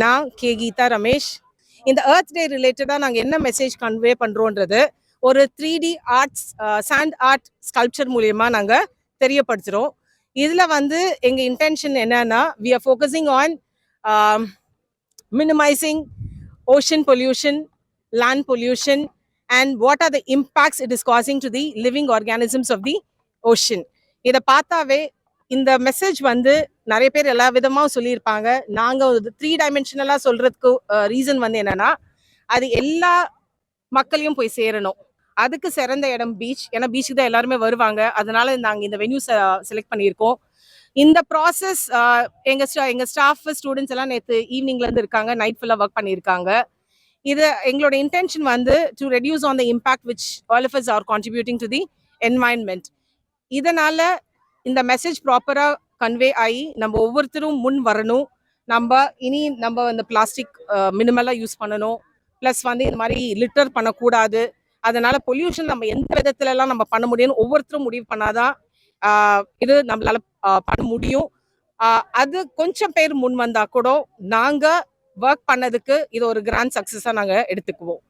நான் கே கீதா ரமேஷ். இந்த எர்த் டே ரிலேட்டடாக நாங்கள் என்ன மெசேஜ் கன்வே பண்ணுறோன்றது ஒரு 3D arts sand art sculpture மூலயமா நாங்கள் தெரியப்படுத்துகிறோம். இதில் வந்து எங்கள் இன்டென்ஷன் என்னன்னா, we are focusing on minimizing ocean pollution, land pollution, and what are the impacts it is causing to the living organisms of the ocean. இதை பார்த்தாவே இந்த மெசேஜ் வந்து நிறைய பேர் எல்லா விதமாக சொல்லியிருப்பாங்க. நாங்கள் 3 டைமென்ஷனலாக சொல்கிறதுக்கு ரீசன் வந்து என்னென்னா, அது எல்லா மக்களையும் போய் சேரணும். அதுக்கு சிறந்த இடம் பீச். ஏன்னா பீச்சுக்கு தான் எல்லாருமே வருவாங்க. அதனால நாங்கள் இந்த வென்யூ செலக்ட் பண்ணியிருக்கோம். இந்த ப்ராசஸ் எங்கள் ஸ்டாஃப் ஸ்டூடெண்ட்ஸ் எல்லாம் நேற்று ஈவினிங்லேருந்து இருக்காங்க, நைட் ஃபுல்லாக ஒர்க் பண்ணியிருக்காங்க. இது எங்களோட இன்டென்ஷன் வந்து to reduce on the impact which all of us are contributing to the environment. இதனால இந்த மெசேஜ் ப்ராப்பராக கன்வே ஆகி நம்ம ஒவ்வொருத்தரும் முன் வரணும். நம்ம இந்த பிளாஸ்டிக் மினிமலாக யூஸ் பண்ணணும். ப்ளஸ் வந்து இந்த மாதிரி லிட்டர் பண்ணக்கூடாது. அதனால பொல்யூஷன் நம்ம எந்த விதத்துலலாம் நம்ம பண்ண முடியும்னு ஒவ்வொருத்தரும் முடிவு பண்ணாதான் இது நம்மளால பண்ண முடியும். அது கொஞ்சம் பேர் முன் வந்தா கூட நாங்கள் ஒர்க் பண்ணதுக்கு இது ஒரு கிராண்ட் சக்ஸஸாக நாங்கள் எடுத்துக்குவோம்.